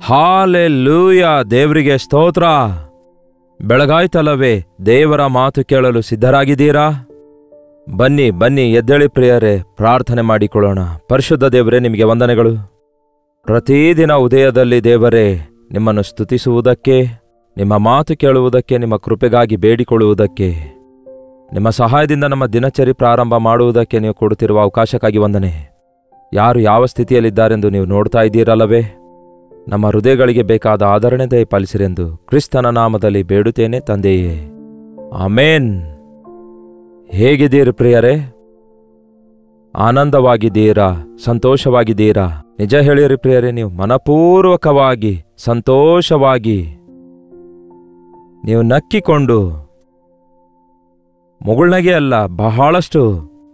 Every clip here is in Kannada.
ಹಾಲೆಲೂಯ, ದೇವರಿಗೆ ಸ್ತೋತ್ರ. ಬೆಳಗಾಯ್ತಲ್ಲವೇ? ದೇವರ ಮಾತು ಕೇಳಲು ಸಿದ್ಧರಾಗಿದ್ದೀರಾ? ಬನ್ನಿ ಬನ್ನಿ, ಎದ್ದೇಳಿ ಪ್ರಿಯರೇ, ಪ್ರಾರ್ಥನೆ ಮಾಡಿಕೊಳ್ಳೋಣ. ಪರಿಶುದ್ಧ ದೇವರೇ, ನಿಮಗೆ ವಂದನೆಗಳು. ಪ್ರತಿದಿನ ಉದಯದಲ್ಲಿ ದೇವರೇ, ನಿಮ್ಮನ್ನು ಸ್ತುತಿಸುವುದಕ್ಕೆ, ನಿಮ್ಮ ಮಾತು ಕೇಳುವುದಕ್ಕೆ, ನಿಮ್ಮ ಕೃಪೆಗಾಗಿ ಬೇಡಿಕೊಳ್ಳುವುದಕ್ಕೆ, ನಿಮ್ಮ ಸಹಾಯದಿಂದ ನಮ್ಮ ದಿನಚರಿ ಪ್ರಾರಂಭ ಮಾಡುವುದಕ್ಕೆ ನೀವು ಕೊಡುತ್ತಿರುವ ಅವಕಾಶಕ್ಕಾಗಿ ವಂದನೆ. ಯಾರು ಯಾವ ಸ್ಥಿತಿಯಲ್ಲಿದ್ದಾರೆಂದು ನೀವು ನೋಡ್ತಾ ಇದ್ದೀರಲ್ಲವೇ? ನಮ್ಮ ಹೃದಯಗಳಿಗೆ ಬೇಕಾದ ಆದರಣೆ ದಯಪಾಲಿಸಿರೆಂದು ಕ್ರಿಸ್ತನ ನಾಮದಲ್ಲಿ ಬೇಡುತ್ತೇನೆ ತಂದೆಯೇ, ಆಮೇನ್. ಹೇಗಿದ್ದೀರಿ ಪ್ರಿಯರೇ? ಆನಂದವಾಗಿದ್ದೀರಾ? ಸಂತೋಷವಾಗಿದ್ದೀರಾ? ನಿಜ ಹೇಳಿರಿ ಪ್ರಿಯರೇ, ನೀವು ಮನಪೂರ್ವಕವಾಗಿ ಸಂತೋಷವಾಗಿ ನೀವು ನಕ್ಕಿಕೊಂಡು, ಮುಗುಳ್ನಗೆ ಅಲ್ಲ, ಬಹಳಷ್ಟು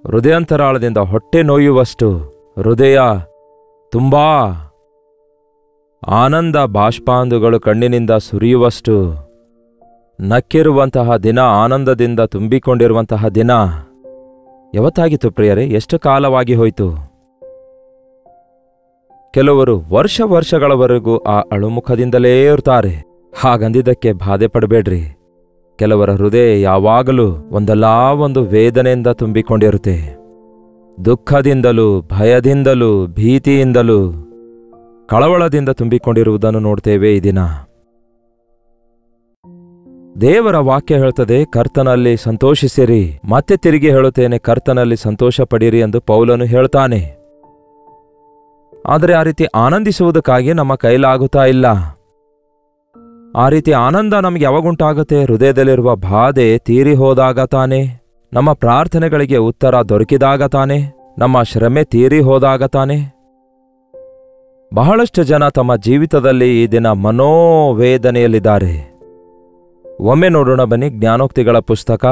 ಹೃದಯಾಂತರಾಳದಿಂದ ಹೊಟ್ಟೆ ನೋಯುವಷ್ಟು, ಹೃದಯ ತುಂಬಾ ಆನಂದ ಬಾಷ್ಪಾಂದುಗಳು ಕಣ್ಣಿನಿಂದ ಸುರಿಯುವಷ್ಟು ನಕ್ಕಿರುವಂತಹ ದಿನ, ಆನಂದದಿಂದ ತುಂಬಿಕೊಂಡಿರುವಂತಹ ದಿನ ಯಾವತ್ತಾಗಿತ್ತು ಪ್ರಿಯರೇ? ಎಷ್ಟು ಕಾಲವಾಗಿ ಹೋಯಿತು? ಕೆಲವರು ವರ್ಷಗಳವರೆಗೂ ಆ ಅಳುಮುಖದಿಂದಲೇ ಇರ್ತಾರೆ. ಹಾಗಂದಿದ್ದಕ್ಕೆ ಬಾಧೆ ಪಡಬೇಡ್ರಿ. ಕೆಲವರ ಹೃದಯ ಯಾವಾಗಲೂ ಒಂದಲ್ಲಾ ಒಂದು ವೇದನೆಯಿಂದ ತುಂಬಿಕೊಂಡಿರುತ್ತೆ. ದುಃಖದಿಂದಲೂ, ಭಯದಿಂದಲೂ, ಭೀತಿಯಿಂದಲೂ, ಕಳವಳದಿಂದ ತುಂಬಿಕೊಂಡಿರುವುದನ್ನು ನೋಡ್ತೇವೆ ಈ ದಿನ. ದೇವರ ವಾಕ್ಯ ಹೇಳ್ತದೆ, ಕರ್ತನಲ್ಲಿ ಸಂತೋಷಿಸಿರಿ. ಮತ್ತೆ ತಿರುಗಿ ಹೇಳುತ್ತೇನೆ, ಕರ್ತನಲ್ಲಿ ಸಂತೋಷ ಪಡಿರಿ ಎಂದು ಪೌಲನು ಹೇಳ್ತಾನೆ. ಆದರೆ ಆ ರೀತಿ ಆನಂದಿಸುವುದಕ್ಕಾಗಿ ನಮ್ಮ ಕೈಲಾಗುತ್ತಾ ಇಲ್ಲ. ಆ ರೀತಿ ಆನಂದ ನಮಗೆ ಯಾವಾಗುಂಟಾಗುತ್ತೆ? ಹೃದಯದಲ್ಲಿರುವ ಬಾಧೆ ತೀರಿ ಹೋದಾಗ ತಾನೆ, ನಮ್ಮ ಪ್ರಾರ್ಥನೆಗಳಿಗೆ ಉತ್ತರ ದೊರಕಿದಾಗ ತಾನೆ, ನಮ್ಮ ಶ್ರಮೆ ತೀರಿ ಹೋದಾಗ ತಾನೆ. ಬಹಳಷ್ಟು ಜನ ತಮ್ಮ ಜೀವಿತದಲ್ಲಿ ಈ ದಿನ ಮನೋವೇದನೆಯಲ್ಲಿದ್ದಾರೆ. ಒಮ್ಮೆ ನೋಡೋಣ ಬನ್ನಿ, ಜ್ಞಾನೋಕ್ತಿಗಳ ಪುಸ್ತಕ,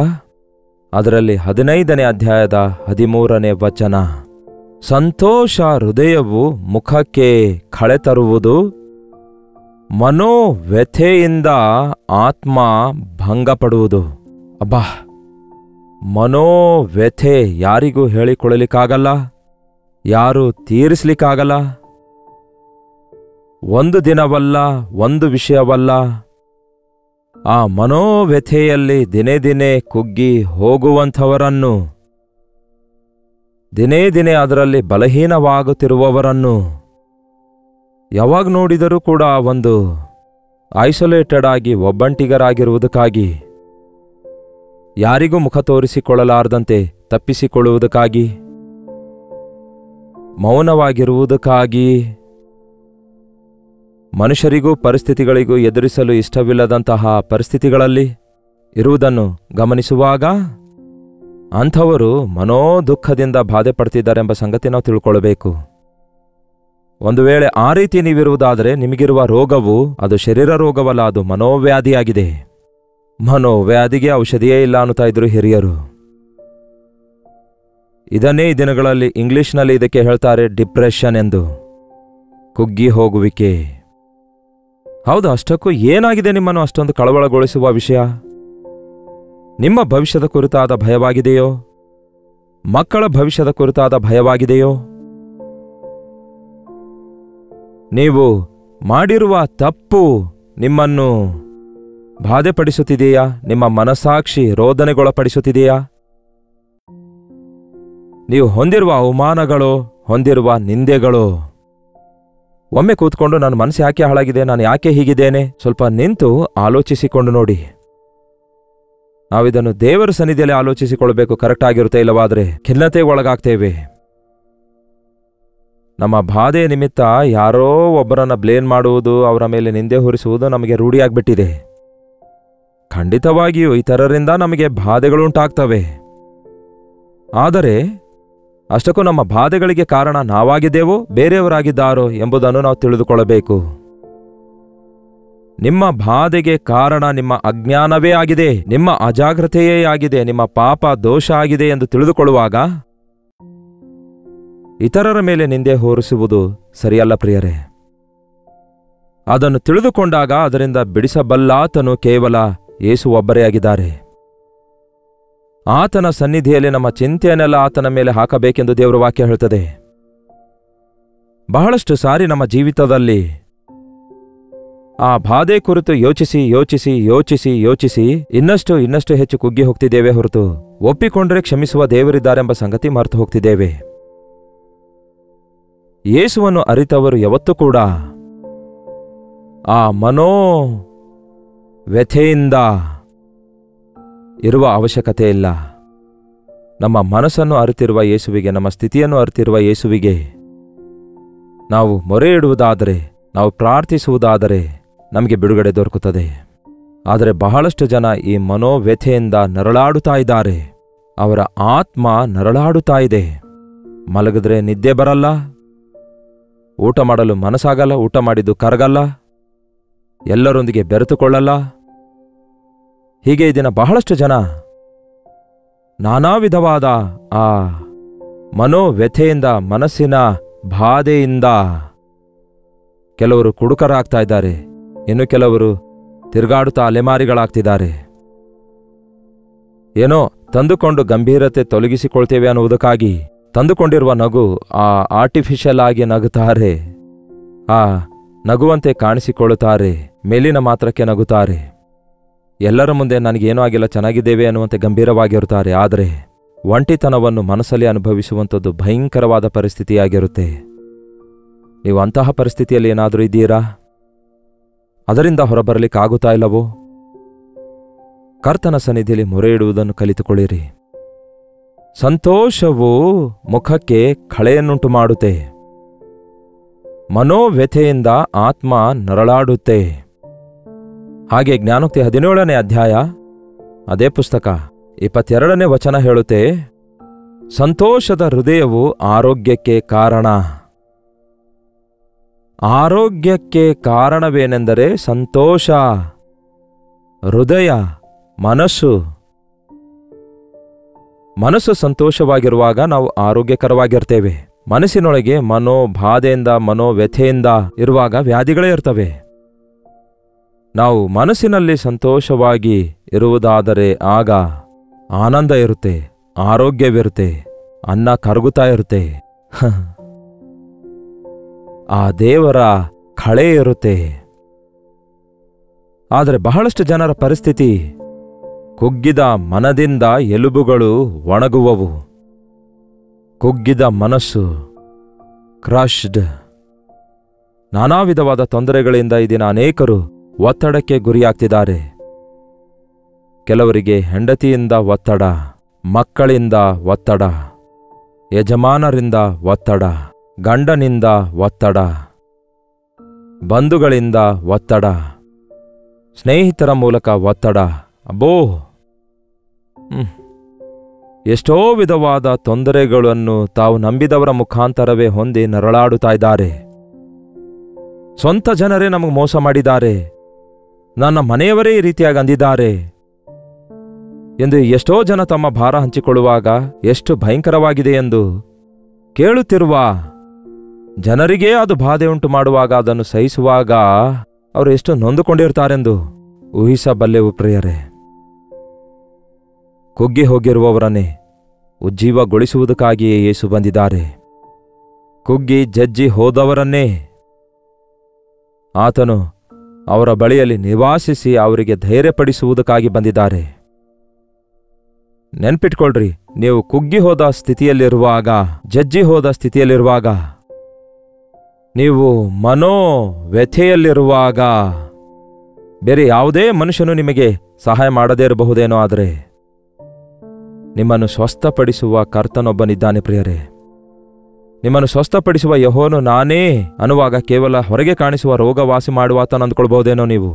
ಅದರಲ್ಲಿ 15ನೇ ಅಧ್ಯಾಯದ 13ನೇ ವಚನ. ಸಂತೋಷ ಹೃದಯವು ಮುಖಕ್ಕೆ ಕಳೆ ತರುವುದು, ಮನೋವ್ಯಥೆಯಿಂದ ಆತ್ಮ ಭಂಗಪಡುವುದು. ಅಬ್ಬಾ, ಮನೋವ್ಯಥೆ ಯಾರಿಗೂ ಹೇಳಿಕೊಳ್ಳಲಿಕ್ಕಾಗಲ್ಲ, ಯಾರೂ ತೀರಿಸ್ಲಿಕ್ಕಾಗಲ್ಲ. ಒಂದು ದಿನವಲ್ಲ, ಒಂದು ವಿಷಯವಲ್ಲ, ಆ ಮನೋವ್ಯಥೆಯಲ್ಲಿ ದಿನೇ ದಿನೇ ಕುಗ್ಗಿ ಹೋಗುವಂಥವರನ್ನು, ದಿನೇ ದಿನೇ ಅದರಲ್ಲಿ ಬಲಹೀನವಾಗುತ್ತಿರುವವರನ್ನು, ಯಾವಾಗ ನೋಡಿದರೂ ಕೂಡ ಒಂದು ಐಸೋಲೇಟೆಡ್ ಆಗಿ ಒಬ್ಬಂಟಿಗರಾಗಿರುವುದಕ್ಕಾಗಿ, ಯಾರಿಗೂ ಮುಖ ತೋರಿಸಿಕೊಳ್ಳಲಾರದಂತೆ ತಪ್ಪಿಸಿಕೊಳ್ಳುವುದಕ್ಕಾಗಿ, ಮೌನವಾಗಿರುವುದಕ್ಕಾಗಿ, ಮನುಷ್ಯರಿಗೂ ಪರಿಸ್ಥಿತಿಗಳಿಗೂ ಎದುರಿಸಲು ಇಷ್ಟವಿಲ್ಲದಂತಹ ಪರಿಸ್ಥಿತಿಗಳಲ್ಲಿ ಇರುವುದನ್ನು ಗಮನಿಸುವಾಗ ಅಂಥವರು ಮನೋದುಃಖದಿಂದ ಬಾಧೆ ಪಡ್ತಿದ್ದಾರೆಂಬ ಸಂಗತಿ ನಾವು ತಿಳ್ಕೊಳ್ಬೇಕು. ಒಂದು ವೇಳೆ ಆ ರೀತಿ ನೀವಿರುವುದಾದರೆ, ನಿಮಗಿರುವ ರೋಗವು ಅದು ಶರೀರ ರೋಗವಲ್ಲ, ಅದು ಮನೋವ್ಯಾಧಿಯಾಗಿದೆ. ಮನೋವ್ಯಾಧಿಗೆ ಔಷಧಿಯೇ ಇಲ್ಲ ಅನ್ನುತ್ತಾ ಇದ್ರು ಹಿರಿಯರು. ಇದನ್ನೇ ಈ ದಿನಗಳಲ್ಲಿ ಇಂಗ್ಲಿಷ್ನಲ್ಲಿ ಇದಕ್ಕೆ ಹೇಳ್ತಾರೆ ಡಿಪ್ರೆಷನ್ ಎಂದು, ಕುಗ್ಗಿ ಹೋಗುವಿಕೆ. ಹೌದು, ಅಷ್ಟಕ್ಕೂ ಏನಾಗಿದೆ ನಿಮ್ಮನ್ನು ಅಷ್ಟೊಂದು ಕಳವಳಗೊಳಿಸುವ ವಿಷಯ? ನಿಮ್ಮ ಭವಿಷ್ಯದ ಕುರಿತಾದ ಭಯವಾಗಿದೆಯೋ? ಮಕ್ಕಳ ಭವಿಷ್ಯದ ಕುರಿತಾದ ಭಯವಾಗಿದೆಯೋ? ನೀವು ಮಾಡಿರುವ ತಪ್ಪು ನಿಮ್ಮನ್ನು ಬಾಧೆಪಡಿಸುತ್ತಿದೆಯಾ? ನಿಮ್ಮ ಮನಸ್ಸಾಕ್ಷಿ ರೋದನೆಗೊಳಪಡಿಸುತ್ತಿದೆಯಾ? ನೀವು ಹೊಂದಿರುವ ಅವಮಾನಗಳು, ಹೊಂದಿರುವ ನಿಂದೆಗಳು, ಒಮ್ಮೆ ಕೂತ್ಕೊಂಡು ನನ್ನ ಮನಸ್ಸು ಯಾಕೆ ಹಾಳಾಗಿದೆ, ನಾನು ಯಾಕೆ ಹೀಗಿದ್ದೇನೆ, ಸ್ವಲ್ಪ ನಿಂತು ಆಲೋಚಿಸಿಕೊಂಡು ನೋಡಿ. ನಾವಿದನ್ನು ದೇವರ ಸನ್ನಿಧಿಯಲ್ಲಿ ಆಲೋಚಿಸಿಕೊಳ್ಬೇಕು. ಕರೆಕ್ಟ್ ಆಗಿರುತ್ತೆ, ಇಲ್ಲವಾದರೆ ಖಿನ್ನತೆಗೆ ಒಳಗಾಗ್ತೇವೆ. ನಮ್ಮ ಬಾಧೆ ನಿಮಿತ್ತ ಯಾರೋ ಒಬ್ಬರನ್ನ ಬ್ಲೇಮ್ ಮಾಡುವುದು, ಅವರ ಮೇಲೆ ನಿಂದೆ ಹೊರಿಸುವುದು ನಮಗೆ ರೂಢಿಯಾಗ್ಬಿಟ್ಟಿದೆ. ಖಂಡಿತವಾಗಿಯೂ ಇತರರಿಂದ ನಮಗೆ ಬಾಧೆಗಳುಂಟಾಗ್ತವೆ. ಆದರೆ ಅಷ್ಟಕ್ಕೂ ನಮ್ಮ ಬಾಧೆಗಳಿಗೆ ಕಾರಣ ನಾವಾಗಿದ್ದೇವೋ ಬೇರೆಯವರಾಗಿದ್ದಾರೋ ಎಂಬುದನ್ನು ನಾವು ತಿಳಿದುಕೊಳ್ಳಬೇಕು. ನಿಮ್ಮ ಬಾಧೆಗೆ ಕಾರಣ ನಿಮ್ಮ ಅಜ್ಞಾನವೇ ಆಗಿದೆ, ನಿಮ್ಮ ಅಜಾಗ್ರತೆಯೇ ಆಗಿದೆ, ನಿಮ್ಮ ಪಾಪ ದೋಷ ಆಗಿದೆ ಎಂದು ತಿಳಿದುಕೊಳ್ಳುವಾಗ ಇತರರ ಮೇಲೆ ನಿಂದೆ ಹೊರಿಸುವುದು ಸರಿಯಲ್ಲ ಪ್ರಿಯರೇ. ಅದನ್ನು ತಿಳಿದುಕೊಂಡಾಗ ಅದರಿಂದ ಬಿಡಿಸಬಲ್ಲಾತನು ಕೇವಲ ಯೇಸು ಒಬ್ಬರೇ ಆಗಿದ್ದಾರೆ. ಆತನ ಸನ್ನಿಧಿಯಲ್ಲಿ ನಮ್ಮ ಚಿಂತೆಯನ್ನೆಲ್ಲ ಆತನ ಮೇಲೆ ಹಾಕಬೇಕೆಂದು ದೇವರ ವಾಕ್ಯ ಹೇಳ್ತದೆ. ಬಹಳಷ್ಟು ಸಾರಿ ನಮ್ಮ ಜೀವಿತದಲ್ಲಿ ಆ ಬಾಧೆ ಕುರಿತು ಯೋಚಿಸಿ ಯೋಚಿಸಿ ಯೋಚಿಸಿ ಯೋಚಿಸಿ ಇನ್ನಷ್ಟು ಹೆಚ್ಚು ಕುಗ್ಗಿ ಹೋಗ್ತಿದ್ದೇವೆ ಹೊರತು ಒಪ್ಪಿಕೊಂಡ್ರೆ ಕ್ಷಮಿಸುವ ದೇವರಿದ್ದಾರೆಂಬ ಸಂಗತಿ ಮರೆತು ಹೋಗ್ತಿದ್ದೇವೆ. ಯೇಸುವನ್ನು ಅರಿತವರು ಯಾವತ್ತೂ ಕೂಡ ಆ ಮನೋ ವ್ಯಥೆಯಿಂದ ಇರುವ ಅವಶ್ಯಕತೆ ಇಲ್ಲ. ನಮ್ಮ ಮನಸ್ಸನ್ನು ಅರಿತಿರುವ ಯೇಸುವಿಗೆ, ನಮ್ಮ ಸ್ಥಿತಿಯನ್ನು ಅರಿತಿರುವ ಯೇಸುವಿಗೆ ನಾವು ಮೊರೆ ಇಡುವುದಾದರೆ, ನಾವು ಪ್ರಾರ್ಥಿಸುವುದಾದರೆ ನಮಗೆ ಬಿಡುಗಡೆ ದೊರಕುತ್ತದೆ. ಆದರೆ ಬಹಳಷ್ಟು ಜನ ಈ ಮನೋವ್ಯಥೆಯಿಂದ ನರಳಾಡುತ್ತಾ ಇದ್ದಾರೆ. ಅವರ ಆತ್ಮ ನರಳಾಡುತ್ತಾ ಇದೆ. ಮಲಗಿದ್ರೆ ನಿದ್ದೆ ಬರಲ್ಲ, ಊಟ ಮಾಡಲು ಮನಸ್ಸಾಗಲ್ಲ, ಊಟ ಮಾಡಿದ್ದು ಕರಗಲ್ಲ, ಎಲ್ಲರೊಂದಿಗೆ ಬೆರೆತುಕೊಳ್ಳಲ್ಲ. ಹೀಗೆ ಈ ದಿನ ಬಹಳಷ್ಟು ಜನ ನಾನಾ ವಿಧವಾದ ಆ ಮನೋವ್ಯಥೆಯಿಂದ, ಮನಸ್ಸಿನ ಬಾಧೆಯಿಂದ ಕೆಲವರು ಕುಡುಕರಾಗ್ತಾ ಇದ್ದಾರೆ, ಇನ್ನು ಕೆಲವರು ತಿರುಗಾಡುತ್ತಾ ಅಲೆಮಾರಿಗಳಾಗ್ತಿದ್ದಾರೆ. ಏನೋ ತಂದುಕೊಂಡು ಗಂಭೀರತೆ ತೊಲಗಿಸಿಕೊಳ್ತೇವೆ ಅನ್ನುವುದಕ್ಕಾಗಿ ತಂದುಕೊಂಡಿರುವ ನಗು ಆ ಆರ್ಟಿಫಿಷಿಯಲ್ ಆಗಿ ನಗುತ್ತಾರೆ, ಆ ನಗುವಂತೆ ಕಾಣಿಸಿಕೊಳ್ಳುತ್ತಾರೆ, ಮೇಲಿನ ಮಾತ್ರಕ್ಕೆ ನಗುತ್ತಾರೆ. ಎಲ್ಲರ ಮುಂದೆ ನನಗೇನೂ ಆಗಿಲ್ಲ, ಚೆನ್ನಾಗಿದ್ದೇವೆ ಅನ್ನುವಂತೆ ಗಂಭೀರವಾಗಿರುತ್ತಾರೆ. ಆದರೆ ಒಂಟಿತನವನ್ನು ಮನಸ್ಸಲ್ಲಿ ಅನುಭವಿಸುವಂಥದ್ದು ಭಯಂಕರವಾದ ಪರಿಸ್ಥಿತಿಯಾಗಿರುತ್ತೆ. ನೀವು ಅಂತಹ ಪರಿಸ್ಥಿತಿಯಲ್ಲಿ ಏನಾದರೂ ಇದ್ದೀರಾ? ಅದರಿಂದ ಹೊರಬರಲಿಕ್ಕಾಗುತ್ತಾ ಇಲ್ಲವೋ? ಕರ್ತನ ಸನ್ನಿಧಿಯಲ್ಲಿ ಮೊರೆ ಇಡುವುದನ್ನು ಕಲಿತುಕೊಳ್ಳಿರಿ. ಸಂತೋಷವು ಮುಖಕ್ಕೆ ಕಳೆಯನ್ನುಂಟು ಮಾಡುತ್ತೆ. ಮನೋವ್ಯಥೆಯಿಂದ ಆತ್ಮ ನರಳಾಡುತ್ತೆ. ಹಾಗೆ ಜ್ಞಾನೋಕ್ತಿ 17ನೇ ಅಧ್ಯಾಯ ಅದೇ ಪುಸ್ತಕ 22ನೇ ವಚನ ಹೇಳುತ್ತೆ, ಸಂತೋಷದ ಹೃದಯವು ಆರೋಗ್ಯಕ್ಕೆ ಕಾರಣ. ಆರೋಗ್ಯಕ್ಕೆ ಕಾರಣವೇನೆಂದರೆ ಸಂತೋಷ. ಹೃದಯ, ಮನಸ್ಸು ಸಂತೋಷವಾಗಿರುವಾಗ ನಾವು ಆರೋಗ್ಯಕರವಾಗಿರ್ತೇವೆ. ಮನಸ್ಸಿನೊಳಗೆ ಮನೋಬಾಧೆಯಿಂದ, ಮನೋವ್ಯಥೆಯಿಂದ ಇರುವಾಗ ವ್ಯಾಧಿಗಳೇ ಇರ್ತವೆ. ನಾವು ಮನಸ್ಸಿನಲ್ಲಿ ಸಂತೋಷವಾಗಿ ಇರುವುದಾದರೆ ಆಗ ಆನಂದ ಇರುತ್ತೆ, ಆರೋಗ್ಯವಿರುತ್ತೆ, ಅನ್ನ ಕರಗುತ್ತಾ ಇರುತ್ತೆ, ಆ ದೇವರ ಕಳೆ ಇರುತ್ತೆ. ಆದರೆ ಬಹಳಷ್ಟು ಜನರ ಪರಿಸ್ಥಿತಿ, ಕುಗ್ಗಿದ ಮನದಿಂದ ಎಲುಬುಗಳು ಒಣಗುವವು. ಕುಗ್ಗಿದ ಮನಸ್ಸು, ಕ್ರಶ್ಡ್. ನಾನಾ ವಿಧವಾದ ತೊಂದರೆಗಳಿಂದ ಈ ದಿನ ಅನೇಕರು ಒತ್ತಡಕ್ಕೆ ಗುರಿಯಾಗ್ತಿದ್ದಾರೆ. ಕೆಲವರಿಗೆ ಹೆಂಡತಿಯಿಂದ ಒತ್ತಡ, ಮಕ್ಕಳಿಂದ ಒತ್ತಡ, ಯಜಮಾನರಿಂದ ಒತ್ತಡ, ಗಂಡನಿಂದ ಒತ್ತಡ, ಬಂಧುಗಳಿಂದ ಒತ್ತಡ, ಸ್ನೇಹಿತರ ಮೂಲಕ ಒತ್ತಡ. ಅಬ್ಬೋ, ಎಷ್ಟೋ ವಿಧವಾದ ತೊಂದರೆಗಳನ್ನು ತಾವು ನಂಬಿದವರ ಮುಖಾಂತರವೇ ಹೊಂದಿ ನರಳಾಡುತ್ತಾ ಇದ್ದಾರೆ. ಸ್ವಂತ ಜನರೇ ನಮಗೆ ಮೋಸ ಮಾಡಿದ್ದಾರೆ, ನನ್ನ ಮನೆಯವರೇ ಈ ರೀತಿಯಾಗಿ ಅಂದಿದ್ದಾರೆ ಎಂದು ಎಷ್ಟೋ ಜನ ತಮ್ಮ ಭಾರ ಹಂಚಿಕೊಳ್ಳುವಾಗ ಎಷ್ಟು ಭಯಂಕರವಾಗಿದೆ ಎಂದು ಕೇಳುತ್ತಿರುವ ಜನರಿಗೇ ಅದು ಬಾಧೆ ಉಂಟು ಮಾಡುವಾಗ, ಅದನ್ನು ಸಹಿಸುವಾಗ ಅವರು ಎಷ್ಟು ನೊಂದುಕೊಂಡಿರ್ತಾರೆಂದು ಊಹಿಸಬಲ್ಲೆವು ಪ್ರಿಯರೇ. ಕುಗ್ಗಿ ಹೋಗಿರುವವರನ್ನೇ ಉಜ್ಜೀವಗೊಳಿಸುವುದಕ್ಕಾಗಿಯೇ ಯೇಸು ಬಂದಿದ್ದಾರೆ. ಕುಗ್ಗಿ ಜಜ್ಜಿ ಹೋದವರನ್ನೇ ಆತನು ಅವರ ಬಳಿಯಲ್ಲಿ ನಿವಾಸಿಸಿ ಅವರಿಗೆ ಧೈರ್ಯಪಡಿಸುವುದಕ್ಕಾಗಿ ಬಂದಿದ್ದಾರೆ. ನೆನ್ಪಿಟ್ಕೊಳ್ರಿ, ನೀವು ಕುಗ್ಗಿ ಹೋದ ಸ್ಥಿತಿಯಲ್ಲಿರುವಾಗ, ಜಜ್ಜಿ ಹೋದ ಸ್ಥಿತಿಯಲ್ಲಿರುವಾಗ, ನೀವು ಮನೋವ್ಯಥೆಯಲ್ಲಿರುವಾಗ ಬೇರೆ ಯಾವುದೇ ಮನುಷ್ಯನು ನಿಮಗೆ ಸಹಾಯ ಮಾಡದೇ ಇರಬಹುದೇನೋ, ಆದರೆ ನಿಮ್ಮನ್ನು ಸ್ವಸ್ಥಪಡಿಸುವ ಕರ್ತನೊಬ್ಬನಿದ್ದಾನೆ ಪ್ರಿಯರೇ. ನಿಮ್ಮನ್ನು ಸ್ವಸ್ಥಪಡಿಸುವ ಯೆಹೋವನು ನಾನೇ ಅನ್ನುವಾಗ ಕೇವಲ ಹೊರಗೆ ಕಾಣಿಸುವ ರೋಗ ವಾಸಿ ಮಾಡುವಾತನ ಅಂದ್ಕೊಳ್ಬಹುದೇನೋ ನೀವು.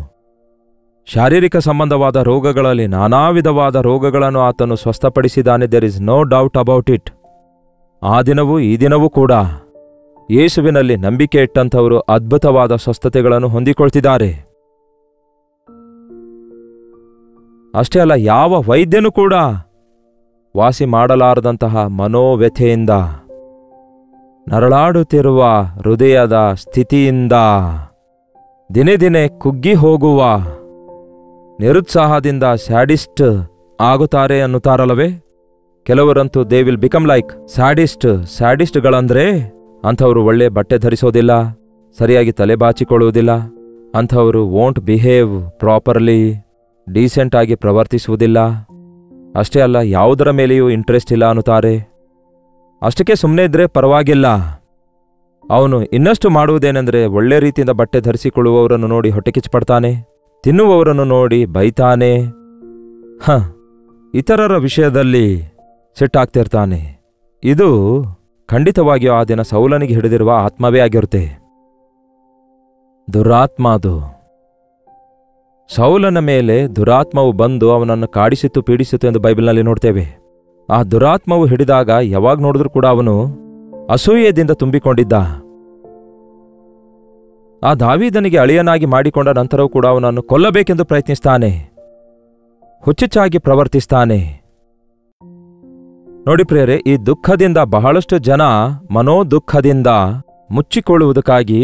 ಶಾರೀರಿಕ ಸಂಬಂಧವಾದ ರೋಗಗಳಲ್ಲಿ ನಾನಾ ವಿಧವಾದ ರೋಗಗಳನ್ನು ಆತನು ಸ್ವಸ್ಥಪಡಿಸಿದ್ದಾನೆ. There is no doubt about it. ಆ ದಿನವೂ ಈ ದಿನವೂ ಕೂಡ ಯೇಸುವಿನಲ್ಲಿ ನಂಬಿಕೆ ಇಟ್ಟಂಥವರು ಅದ್ಭುತವಾದ ಸ್ವಸ್ಥತೆಗಳನ್ನು ಹೊಂದಿಕೊಳ್ತಿದ್ದಾರೆ. ಅಷ್ಟೇ ಅಲ್ಲ, ಯಾವ ವೈದ್ಯನೂ ಕೂಡ ವಾಸಿ ಮಾಡಲಾರದಂತಹ ಮನೋವ್ಯಥೆಯಿಂದ, ನರಳಾಡುತ್ತಿರುವ ಹೃದಯದ ಸ್ಥಿತಿಯಿಂದ, ದಿನೇ ದಿನೇ ಕುಗ್ಗಿ ಹೋಗುವ ನಿರುತ್ಸಾಹದಿಂದ ಸ್ಯಾಡಿಸ್ಟ್ ಆಗುತ್ತಾರೆ ಅನ್ನುತ್ತಾರಲ್ಲವೇ. ಕೆಲವರಂತೂ ದೇ ವಿಲ್ ಬಿಕಮ್ ಲೈಕ್ ಸ್ಯಾಡಿಸ್ಟ್ಗಳಂದ್ರೆ ಅಂಥವರು ಒಳ್ಳೆ ಬಟ್ಟೆ ಧರಿಸೋದಿಲ್ಲ, ಸರಿಯಾಗಿ ತಲೆ ಬಾಚಿಕೊಳ್ಳುವುದಿಲ್ಲ, ಅಂಥವರು ವೋಂಟ್ ಬಿಹೇವ್ ಪ್ರಾಪರ್ಲಿ, ಡೀಸೆಂಟಾಗಿ ಪ್ರವರ್ತಿಸುವುದಿಲ್ಲ. ಅಷ್ಟೇ ಅಲ್ಲ, ಯಾವುದರ ಮೇಲೆಯೂ ಇಂಟ್ರೆಸ್ಟ್ ಇಲ್ಲ ಅನ್ನುತ್ತಾರೆ. ಅಷ್ಟಕ್ಕೆ ಸುಮ್ಮನೆ ಇದ್ದರೆ ಪರವಾಗಿಲ್ಲ. ಅವನು ಇನ್ನಷ್ಟು ಮಾಡುವುದೇನೆಂದರೆ ಒಳ್ಳೆ ರೀತಿಯಿಂದ ಬಟ್ಟೆ ಧರಿಸಿಕೊಳ್ಳುವವರನ್ನು ನೋಡಿ ಹೊಟ್ಟೆ ಕಿಚ್ಚುಪಡ್ತಾನೆ, ತಿನ್ನುವವರನ್ನು ನೋಡಿ ಬೈತಾನೆ, ಇತರರ ವಿಷಯದಲ್ಲಿ ಸಿಟ್ಟಾಗ್ತಿರ್ತಾನೆ. ಇದು ಖಂಡಿತವಾಗಿಯೂ ಆ ದಿನ ಸೌಲನಿಗೆ ಹಿಡಿದಿರುವ ಆತ್ಮವೇ ಆಗಿರುತ್ತೆ. ದುರಾತ್ಮ ಅದು. ಸೌಲನ ಮೇಲೆ ದುರಾತ್ಮವು ಬಂದು ಅವನನ್ನು ಕಾಡಿಸಿತು, ಪೀಡಿಸಿತು ಎಂದು ಬೈಬಲ್ನಲ್ಲಿ ನೋಡ್ತೇವೆ. ಆ ದುರಾತ್ಮವು ಹಿಡಿದಾಗ ಯಾವಾಗ ನೋಡಿದ್ರೂ ಕೂಡ ಅವನು ಅಸೂಯೆಯಿಂದ ತುಂಬಿಕೊಂಡಿದ್ದ. ಆ ದಾವೀದನಿಗೆ ಅಳಿಯನಾಗಿ ಮಾಡಿಕೊಂಡ ನಂತರವೂ ಕೂಡ ಅವನನ್ನು ಕೊಲ್ಲಬೇಕೆಂದು ಪ್ರಯತ್ನಿಸ್ತಾನೆ, ಹುಚ್ಚುಚ್ಚಾಗಿ ಪ್ರವರ್ತಿಸ್ತಾನೆ. ನೋಡಿ ಪ್ರಿಯರೇ, ಈ ದುಃಖದಿಂದ ಬಹಳಷ್ಟು ಜನ ಮನೋದುಃಖದಿಂದ ಮುಚ್ಚಿಕೊಳ್ಳುವುದಕ್ಕಾಗಿ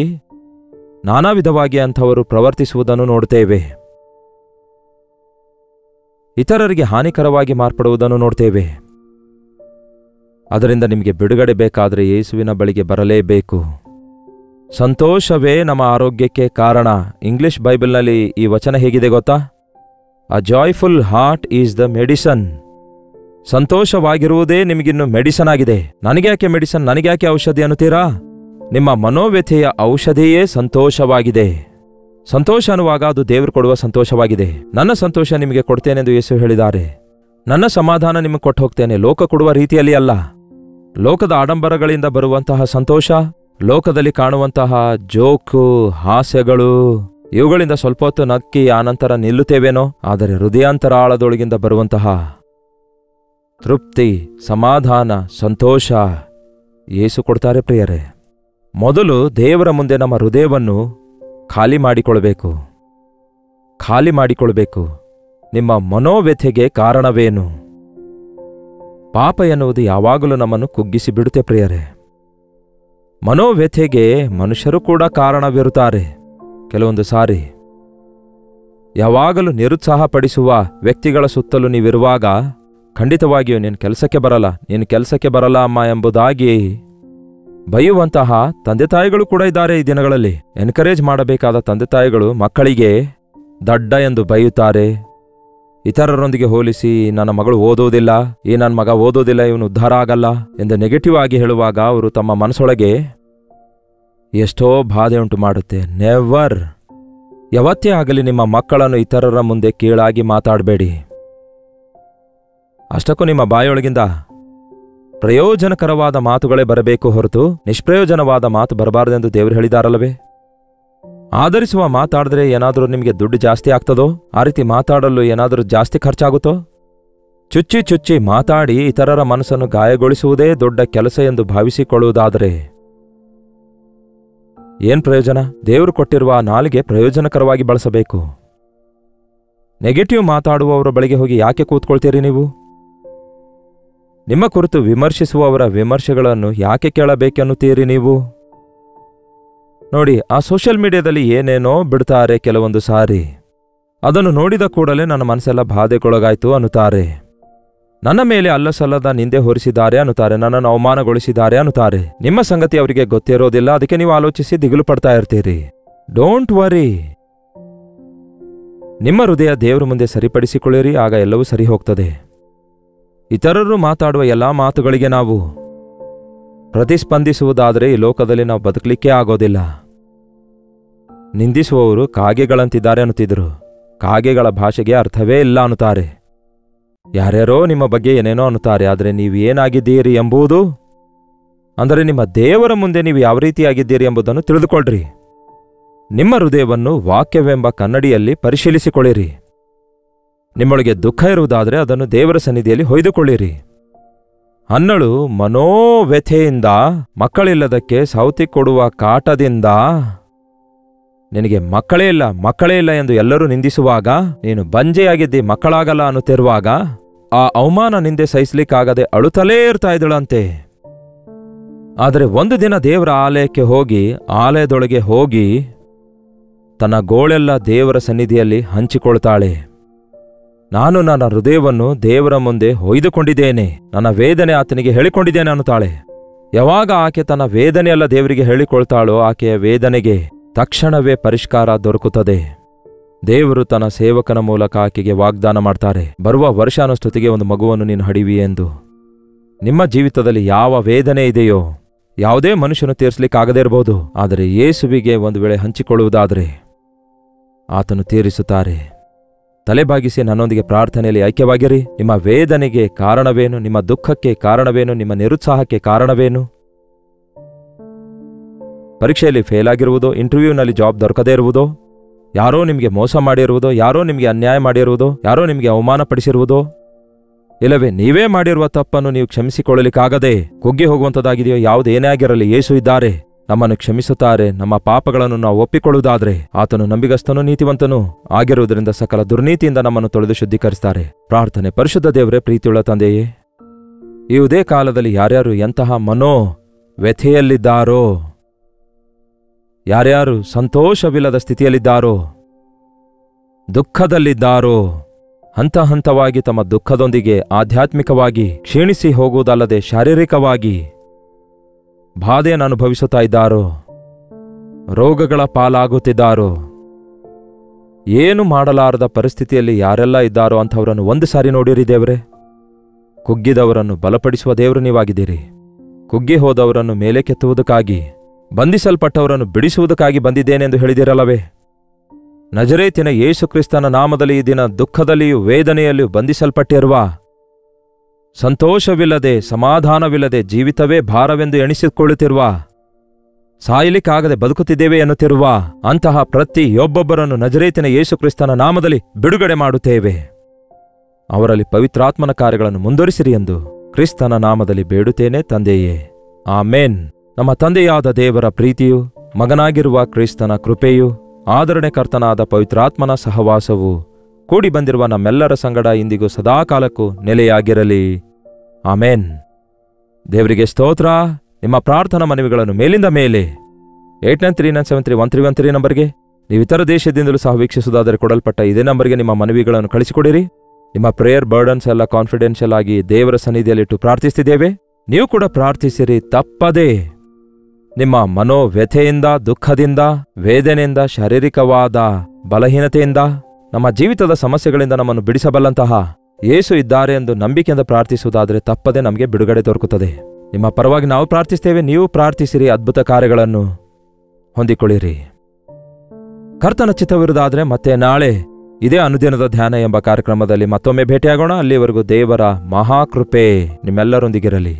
ನಾನಾ ವಿಧವಾಗಿ ಅಂಥವರು ಪ್ರವರ್ತಿಸುವುದನ್ನು ನೋಡ್ತೇವೆ. ಇತರರಿಗೆ ಹಾನಿಕರವಾಗಿ ಮಾರ್ಪಡುವುದನ್ನು ನೋಡ್ತೇವೆ. ಅದರಿಂದ ನಿಮಗೆ ಬಿಡುಗಡೆ ಬೇಕಾದರೆ ಯೇಸುವಿನ ಬಳಿಗೆ ಬರಲೇಬೇಕು. ಸಂತೋಷವೇ ನಮ್ಮ ಆರೋಗ್ಯಕ್ಕೆ ಕಾರಣ. ಇಂಗ್ಲಿಷ್ ಬೈಬಲ್ನಲ್ಲಿ ಈ ವಚನ ಹೇಗಿದೆ ಗೊತ್ತಾ? A joyful heart is the medicine. ಸಂತೋಷವಾಗಿರುವುದೇ ನಿಮಗಿನ್ನು ಮೆಡಿಸನ್ ಆಗಿದೆ. ನನಗ್ಯಾಕೆ ಮೆಡಿಸನ್, ನನಗ್ಯಾಕೆ ಔಷಧಿ ಅನ್ನುತ್ತೀರಾ? ನಿಮ್ಮ ಮನೋವ್ಯಥೆಯ ಔಷಧಿಯೇ ಸಂತೋಷವಾಗಿದೆ. ಸಂತೋಷ ಅನ್ನುವಾಗ ಅದು ದೇವರು ಕೊಡುವ ಸಂತೋಷವಾಗಿದೆ. ನನ್ನ ಸಂತೋಷ ನಿಮಗೆ ಕೊಡ್ತೇನೆಂದು ಯೇಸು ಹೇಳಿದ್ದಾರೆ. ನನ್ನ ಸಮಾಧಾನ ನಿಮಗೆ ಕೊಟ್ಟು ಹೋಗ್ತೇನೆ, ಲೋಕ ಕೊಡುವ ರೀತಿಯಲ್ಲಿ ಅಲ್ಲ. ಲೋಕದ ಆಡಂಬರಗಳಿಂದ ಬರುವಂತಹ ಸಂತೋಷ, ಲೋಕದಲ್ಲಿ ಕಾಣುವಂತಹ ಜೋಕು, ಹಾಸ್ಯಗಳು, ಇವುಗಳಿಂದ ಸ್ವಲ್ಪ ಹೊತ್ತು ನಕ್ಕಿ ಆನಂತರ ನಿಲ್ಲುತ್ತೇವೇನೋ. ಆದರೆ ಹೃದಯಾಂತರಾಳದೊಳಗಿಂದ ಬರುವಂತಹ ತೃಪ್ತಿ, ಸಮಾಧಾನ, ಸಂತೋಷ ಯೇಸು ಕೊಡ್ತಾರೆ ಪ್ರಿಯರೇ. ಮೊದಲು ದೇವರ ಮುಂದೆ ನಮ್ಮ ಹೃದಯವನ್ನು ಖಾಲಿ ಮಾಡಿಕೊಳ್ಬೇಕು. ನಿಮ್ಮ ಮನೋವ್ಯಥೆಗೆ ಕಾರಣವೇನು? ಪಾಪ ಎನ್ನುವುದು ಯಾವಾಗಲೂ ನಮ್ಮನ್ನು ಕುಗ್ಗಿಸಿ ಬಿಡುತ್ತೆ ಪ್ರಿಯರೇ. ಮನೋವ್ಯಥೆಗೆ ಮನುಷ್ಯರು ಕೂಡ ಕಾರಣವಿರುತ್ತಾರೆ. ಕೆಲವೊಂದು ಸಾರಿ ಯಾವಾಗಲೂ ನಿರುತ್ಸಾಹಪಡಿಸುವ ವ್ಯಕ್ತಿಗಳ ಸುತ್ತಲೂ ನೀವಿರುವಾಗ ಖಂಡಿತವಾಗಿಯೂ ನೀನು ಕೆಲಸಕ್ಕೆ ಬರಲ್ಲ ಅಮ್ಮ ಎಂಬುದಾಗಿ ಬೈಯುವಂತಹ ತಂದೆ ತಾಯಿಗಳು ಕೂಡ ಇದ್ದಾರೆ ಈ ದಿನಗಳಲ್ಲಿ. ಎನ್ಕರೇಜ್ ಮಾಡಬೇಕಾದ ತಂದೆ ತಾಯಿಗಳು ಮಕ್ಕಳಿಗೆ ದಡ್ಡ ಎಂದು ಬೈಯುತ್ತಾರೆ. ಇತರರೊಂದಿಗೆ ಹೋಲಿಸಿ ನನ್ನ ಮಗಳು ಓದೋದಿಲ್ಲ, ನನ್ನ ಮಗ ಓದೋದಿಲ್ಲ, ಇವನು ಉದ್ಧಾರ ಆಗಲ್ಲ ಎಂದು ನೆಗೆಟಿವ್ ಆಗಿ ಹೇಳುವಾಗ ಅವರು ತಮ್ಮ ಮನಸ್ಸೊಳಗೆ ಎಷ್ಟೋ ಬಾಧೆ ಉಂಟು ಮಾಡುತ್ತೆ. ನೆವರ್, ಯಾವತ್ತೇ ಆಗಲಿ ನಿಮ್ಮ ಮಕ್ಕಳನ್ನು ಇತರರ ಮುಂದೆ ಕೀಳಾಗಿ ಮಾತಾಡಬೇಡಿ. ಅಷ್ಟಕ್ಕೂ ನಿಮ್ಮ ಬಾಯೊಳಗಿಂದ ಪ್ರಯೋಜನಕರವಾದ ಮಾತುಗಳೇ ಬರಬೇಕು ಹೊರತು ನಿಷ್ಪ್ರಯೋಜನವಾದ ಮಾತು ಬರಬಾರದೆಂದು ದೇವರು ಹೇಳಿದಾರಲ್ಲವೇ? ಆಧರಿಸುವ ಮಾತಾಡಿದ್ರೆ ಏನಾದರೂ ನಿಮಗೆ ದುಡ್ಡು ಜಾಸ್ತಿ ಆಗ್ತದೋ? ಆ ರೀತಿ ಮಾತಾಡಲು ಏನಾದರೂ ಜಾಸ್ತಿ ಖರ್ಚಾಗುತ್ತೋ? ಚುಚ್ಚಿ ಮಾತಾಡಿ ಇತರರ ಮನಸ್ಸನ್ನು ಗಾಯಗೊಳಿಸುವುದೇ ದೊಡ್ಡ ಕೆಲಸ ಎಂದು ಭಾವಿಸಿಕೊಳ್ಳುವುದಾದರೆ ಏನ್ ಪ್ರಯೋಜನ? ದೇವರು ಕೊಟ್ಟಿರುವ ನಾಲಿಗೆ ಪ್ರಯೋಜನಕರವಾಗಿ ಬಳಸಬೇಕು. ನೆಗೆಟಿವ್ ಮಾತಾಡುವವರ ಬಳಿಗೆ ಹೋಗಿ ಯಾಕೆ ಕೂತ್ಕೊಳ್ತೀರಿ ನೀವು? ನಿಮ್ಮ ಕುರಿತು ವಿಮರ್ಶಿಸುವವರ ವಿಮರ್ಶೆಗಳನ್ನು ಯಾಕೆ ಕೇಳಬೇಕೆನ್ನುತ್ತೀರಿ ನೀವು? ನೋಡಿ, ಆ ಸೋಷಿಯಲ್ ಮೀಡಿಯಾದಲ್ಲಿ ಏನೇನೋ ಬಿಡ್ತಾರೆ ಕೆಲವೊಂದು ಸಾರಿ. ಅದನ್ನು ನೋಡಿದ ಕೂಡಲೇ ನನ್ನ ಮನಸ್ಸೆಲ್ಲ ಬಾಧೆಗೊಳಗಾಯ್ತು ಅನ್ನುತ್ತಾರೆ. ನನ್ನ ಮೇಲೆ ಅಲ್ಲಸಲ್ಲದ ನಿಂದೆ ಹೊರಿಸಿದ್ದಾರೆ ಅನ್ನುತ್ತಾರೆ, ನನ್ನನ್ನು ಅವಮಾನಗೊಳಿಸಿದ್ದಾರೆ ಅನ್ನುತ್ತಾರೆ. ನಿಮ್ಮ ಸಂಗತಿ ಅವರಿಗೆ ಗೊತ್ತಿರೋದಿಲ್ಲ, ಅದಕ್ಕೆ ನೀವು ಆಲೋಚಿಸಿ ದಿಗಿಲು ಪಡ್ತಾ ಇರ್ತೀರಿ. Don't worry. ನಿಮ್ಮ ಹೃದಯ ದೇವರ ಮುಂದೆ ಸರಿಪಡಿಸಿಕೊಳ್ಳಿರಿ, ಆಗ ಎಲ್ಲವೂ ಸರಿ ಹೋಗ್ತದೆ. ಇತರರು ಮಾತಾಡುವ ಎಲ್ಲಾ ಮಾತುಗಳಿಗೆ ನಾವು ಪ್ರತಿಸ್ಪಂದಿಸುವುದಾದರೆ ಈ ಲೋಕದಲ್ಲಿ ನಾವು ಬದುಕಲಿಕ್ಕೇ ಆಗೋದಿಲ್ಲ. ನಿಂದಿಸುವವರು ಕಾಗೆಗಳಂತಿದ್ದಾರೆ ಅನ್ನುತ್ತಿದ್ರು. ಕಾಗೆಗಳ ಭಾಷೆಗೆ ಅರ್ಥವೇ ಇಲ್ಲ ಅನ್ನುತ್ತಾರೆ. ಯಾರ್ಯಾರೋ ನಿಮ್ಮ ಬಗ್ಗೆ ಏನೇನೋ ಅನ್ನುತ್ತಾರೆ, ಆದರೆ ನೀವು ಏನಾಗಿದ್ದೀರಿ ಎಂಬುದು, ಅಂದರೆ ನಿಮ್ಮ ದೇವರ ಮುಂದೆ ನೀವು ಯಾವ ರೀತಿಯಾಗಿದ್ದೀರಿ ಎಂಬುದನ್ನು ತಿಳಿದುಕೊಳ್ಳ್ರಿ. ನಿಮ್ಮ ಹೃದಯವನ್ನು ವಾಕ್ಯವೆಂಬ ಕನ್ನಡಿಯಲ್ಲಿ ಪರಿಶೀಲಿಸಿಕೊಳ್ಳಿರಿ. ನಿಮ್ಮೊಳಗೆ ದುಃಖ ಇರುವುದಾದರೆ ಅದನ್ನು ದೇವರ ಸನ್ನಿಧಿಯಲ್ಲಿ ಹೊಯ್ದುಕೊಳ್ಳಿರಿ. ಹನ್ನಳು ಮನೋವ್ಯಥೆಯಿಂದ, ಮಕ್ಕಳಿಲ್ಲದಕ್ಕೆ ಸೌತಿ ಕೊಡುವ ಕಾಟದಿಂದ, ನಿನಗೆ ಮಕ್ಕಳೇ ಇಲ್ಲ ಎಂದು ಎಲ್ಲರೂ ನಿಂದಿಸುವಾಗ, ನೀನು ಬಂಜೆಯಾಗಿದ್ದಿ, ಮಕ್ಕಳಾಗಲ್ಲ ಅನ್ನುತ್ತಿರುವಾಗ, ಆ ಅವಮಾನ ನಿಂದೆ ಸಹಿಸಲಿಕ್ಕಾಗದೆ ಅಳುತ್ತಲೇ ಇರ್ತಾ ಇದ್ದಳಂತೆ. ಆದರೆ ಒಂದು ದಿನ ದೇವರ ಆಲಯದೊಳಗೆ ಹೋಗಿ ತನ್ನ ಗೋಳೆಲ್ಲ ದೇವರ ಸನ್ನಿಧಿಯಲ್ಲಿ ಹಂಚಿಕೊಳ್ತಾಳೆ. ನಾನು ನನ್ನ ಹೃದಯವನ್ನು ದೇವರ ಮುಂದೆ ಹೊಯ್ದುಕೊಂಡಿದ್ದೇನೆ, ನನ್ನ ವೇದನೆ ಆತನಿಗೆ ಹೇಳಿಕೊಂಡಿದ್ದೇನೆ ಅನ್ನುತ್ತಾಳೆ. ಯಾವಾಗ ಆಕೆ ತನ್ನ ವೇದನೆಯೆಲ್ಲ ದೇವರಿಗೆ ಹೇಳಿಕೊಳ್ತಾಳೋ, ಆಕೆಯ ವೇದನೆಗೆ ತಕ್ಷಣವೇ ಪರಿಷ್ಕಾರ ದೊರಕುತ್ತದೆ. ದೇವರು ತನ್ನ ಸೇವಕನ ಮೂಲಕ ಆಕೆಗೆ ವಾಗ್ದಾನ ಮಾಡ್ತಾರೆ, ಬರುವ ವರ್ಷಾನುಸ್ತುತಿಗೆ ಒಂದು ಮಗುವನ್ನು ನೀನು ಹಡಿವಿ ಎಂದು. ನಿಮ್ಮ ಜೀವಿತದಲ್ಲಿ ಯಾವ ವೇದನೆ ಇದೆಯೋ ಯಾವುದೇ ಮನುಷ್ಯನು ತೀರಿಸಲಿಕ್ಕಾಗದೇ ಇರಬಹುದು, ಆದರೆ ಯೇಸುವಿಗೆ ಒಂದು ವೇಳೆ ಹಂಚಿಕೊಳ್ಳುವುದಾದರೆ ಆತನು ತೀರಿಸುತ್ತಾರೆ. ತಲೆಬಾಗಿಸಿ ನನ್ನೊಂದಿಗೆ ಪ್ರಾರ್ಥನೆಯಲ್ಲಿ ಐಕ್ಯವಾಗಿರಿ. ನಿಮ್ಮ ವೇದನೆಗೆ ಕಾರಣವೇನು? ನಿಮ್ಮ ದುಃಖಕ್ಕೆ ಕಾರಣವೇನು? ನಿಮ್ಮ ನಿರುತ್ಸಾಹಕ್ಕೆ ಕಾರಣವೇನು? ಪರೀಕ್ಷೆಯಲ್ಲಿ ಫೇಲ್ ಆಗಿರುವುದೋ? ಇಂಟರ್ವ್ಯೂನಲ್ಲಿ ಜಾಬ್ ದೊರಕದೇ ಇರುವುದೋ? ಯಾರೋ ನಿಮಗೆ ಮೋಸ ಮಾಡಿರುವುದೋ? ಯಾರೋ ನಿಮಗೆ ಅನ್ಯಾಯ ಮಾಡಿರುವುದೋ? ಯಾರೋ ನಿಮಗೆ ಅವಮಾನಪಡಿಸಿರುವುದೋ? ಇಲ್ಲವೇ ನೀವೇ ಮಾಡಿರುವ ತಪ್ಪನ್ನು ನೀವು ಕ್ಷಮಿಸಿಕೊಳ್ಳಲಿಕ್ಕಾಗದೆ ಕುಗ್ಗಿ ಹೋಗುವಂಥದ್ದಾಗಿದೆಯೋ? ಯಾವುದೇನೇ ಆಗಿರಲಿ, ಯೇಸು ಇದ್ದಾರೆ, ನಮ್ಮನ್ನು ಕ್ಷಮಿಸುತ್ತಾರೆ. ನಮ್ಮ ಪಾಪಗಳನ್ನು ನಾವು ಒಪ್ಪಿಕೊಳ್ಳುವುದಾದರೆ ಆತನು ನಂಬಿಗಸ್ತನೂ ನೀತಿವಂತನೂ ಆಗಿರುವುದರಿಂದ ಸಕಲ ದುರ್ನೀತಿಯಿಂದ ನಮ್ಮನ್ನು ತೊಳೆದು ಶುದ್ಧೀಕರಿಸ್ತಾರೆ. ಪ್ರಾರ್ಥನೆ. ಪರಿಶುದ್ಧ ದೇವರೇ, ಪ್ರೀತಿಯುಳ್ಳ ತಂದೆಯೇ, ಈ ಉದಯ ಕಾಲದಲ್ಲಿ ಯಾರ್ಯಾರು ಎಂತಹ ಮನೋ ವ್ಯಥೆಯಲ್ಲಿದ್ದಾರೋ, ಯಾರ್ಯಾರು ಸಂತೋಷವಿಲ್ಲದ ಸ್ಥಿತಿಯಲ್ಲಿದ್ದಾರೋ, ದುಃಖದಲ್ಲಿದ್ದಾರೋ, ಹಂತ ಹಂತವಾಗಿ ತಮ್ಮ ದುಃಖದೊಂದಿಗೆ ಆಧ್ಯಾತ್ಮಿಕವಾಗಿ ಕ್ಷೀಣಿಸಿ ಹೋಗುವುದಲ್ಲದೆ ಶಾರೀರಿಕವಾಗಿ ಬಾಧೆಯನ್ನು ಅನುಭವಿಸುತ್ತಾ ಇದ್ದಾರೋ, ರೋಗಗಳ ಪಾಲಾಗುತ್ತಿದ್ದಾರೋ, ಏನು ಮಾಡಲಾರದ ಪರಿಸ್ಥಿತಿಯಲ್ಲಿ ಯಾರೆಲ್ಲ ಇದ್ದಾರೋ ಅಂಥವರನ್ನು ಒಂದು ಸಾರಿ ನೋಡಿರಿ ದೇವರೇ. ಕುಗ್ಗಿದವರನ್ನು ಬಲಪಡಿಸುವ ದೇವರು ನೀವಾಗಿದ್ದೀರಿ. ಕುಗ್ಗಿ ಹೋದವರನ್ನು ಮೇಲೆ ಕೆತ್ತುವುದಕ್ಕಾಗಿ, ಬಂಧಿಸಲ್ಪಟ್ಟವರನ್ನು ಬಿಡಿಸುವುದಕ್ಕಾಗಿ ಬಂದಿದ್ದೇನೆಂದು ಹೇಳಿದಿರಲ್ಲವೇ? ನಜರೇತಿನ ಯೇಸು ಕ್ರಿಸ್ತನ ನಾಮದಲ್ಲಿ ಈ ದಿನ ದುಃಖದಲ್ಲಿಯೂ ವೇದನೆಯಲ್ಲಿಯೂ ಬಂಧಿಸಲ್ಪಟ್ಟಿರುವ, ಸಂತೋಷವಿಲ್ಲದೆ ಸಮಾಧಾನವಿಲ್ಲದೆ ಜೀವಿತವೇ ಭಾರವೆಂದು ಎಣಿಸಿಕೊಳ್ಳುತ್ತಿರುವ, ಸಾಯಲಿಕ್ಕಾಗದೆ ಬದುಕುತ್ತಿದ್ದೇವೆ ಎನ್ನುತ್ತಿರುವ ಅಂತಹ ಪ್ರತಿಯೊಬ್ಬೊಬ್ಬರನ್ನು ನಜರೇತಿನ ಯೇಸು ಕ್ರಿಸ್ತನ ನಾಮದಲ್ಲಿ ಬಿಡುಗಡೆ ಮಾಡುತ್ತೇವೆ. ಅವರಲ್ಲಿ ಪವಿತ್ರಾತ್ಮನ ಕಾರ್ಯಗಳನ್ನು ಮುಂದುವರಿಸಿರಿ ಎಂದು ಕ್ರಿಸ್ತನ ನಾಮದಲ್ಲಿ ಬೇಡುತ್ತೇನೆ ತಂದೆಯೇ, ಆಮೇನ್. ನಮ್ಮ ತಂದೆಯಾದ ದೇವರ ಪ್ರೀತಿಯು, ಮಗನಾಗಿರುವ ಕ್ರಿಸ್ತನ ಕೃಪೆಯು, ಆದರಣೆಕರ್ತನಾದ ಪವಿತ್ರಾತ್ಮನ ಸಹವಾಸವು ಕೂಡಿ ಬಂದಿರುವ ನಮ್ಮೆಲ್ಲರ ಸಂಗಡ ಇಂದಿಗೂ ಸದಾಕಾಲಕ್ಕೂ ನೆಲೆಯಾಗಿರಲಿ. ಆಮೇನ್. ದೇವರಿಗೆ ಸ್ತೋತ್ರ. ನಿಮ್ಮ ಪ್ರಾರ್ಥನಾ ಮನವಿಗಳನ್ನು ಮೇಲಿಂದ ಮೇಲೆ 8939731313 ನಂಬರ್ಗೆ, ನೀವು ಇತರ ದೇಶದಿಂದಲೂ ಸಹ ವೀಕ್ಷಿಸುವುದಾದರೆ ಕೊಡಲ್ಪಟ್ಟ ಇದೇ ನಂಬರ್ಗೆ ನಿಮ್ಮ ಮನವಿಗಳನ್ನು ಕಳಿಸಿಕೊಡಿರಿ. ನಿಮ್ಮ ಪ್ರೇಯರ್ ಬರ್ಡನ್ಸ್ ಎಲ್ಲ ಕಾನ್ಫಿಡೆನ್ಷಿಯಲ್ ಆಗಿ ದೇವರ ಸನ್ನಿಧಿಯಲ್ಲಿಟ್ಟು ಪ್ರಾರ್ಥಿಸ್ತಿದ್ದೇವೆ. ನೀವು ಕೂಡ ಪ್ರಾರ್ಥಿಸಿರಿ ತಪ್ಪದೇ. ನಿಮ್ಮ ಮನೋವ್ಯಥೆಯಿಂದ, ದುಃಖದಿಂದ, ವೇದನೆಯಿಂದ, ಶಾರೀರಿಕವಾದ ಬಲಹೀನತೆಯಿಂದ, ನಮ್ಮ ಜೀವಿತದ ಸಮಸ್ಯೆಗಳಿಂದ ನಮ್ಮನ್ನು ಬಿಡಿಸಬಲ್ಲಂತಹ ಯೇಸು ಇದ್ದಾರೆ ಎಂದು ನಂಬಿಕೆಯಿಂದ ಪ್ರಾರ್ಥಿಸುವುದಾದರೆ ತಪ್ಪದೆ ನಮಗೆ ಬಿಡುಗಡೆ ದೊರಕುತ್ತದೆ. ನಿಮ್ಮ ಪರವಾಗಿ ನಾವು ಪ್ರಾರ್ಥಿಸ್ತೇವೆ, ನೀವು ಪ್ರಾರ್ಥಿಸಿರಿ, ಅದ್ಭುತ ಕಾರ್ಯಗಳನ್ನು ಹೊಂದಿಕೊಳ್ಳಿರಿ. ಕರ್ತನ ಚಿತ್ತವಿರುವುದಾದರೆ ಮತ್ತೆ ನಾಳೆ ಇದೇ ಅನುದಿನದ ಧ್ಯಾನ ಎಂಬ ಕಾರ್ಯಕ್ರಮದಲ್ಲಿ ಮತ್ತೊಮ್ಮೆ ಭೇಟಿಯಾಗೋಣ. ಅಲ್ಲಿವರೆಗೂ ದೇವರ ಮಹಾಕೃಪೆ ನಿಮ್ಮೆಲ್ಲರೊಂದಿಗಿರಲಿ.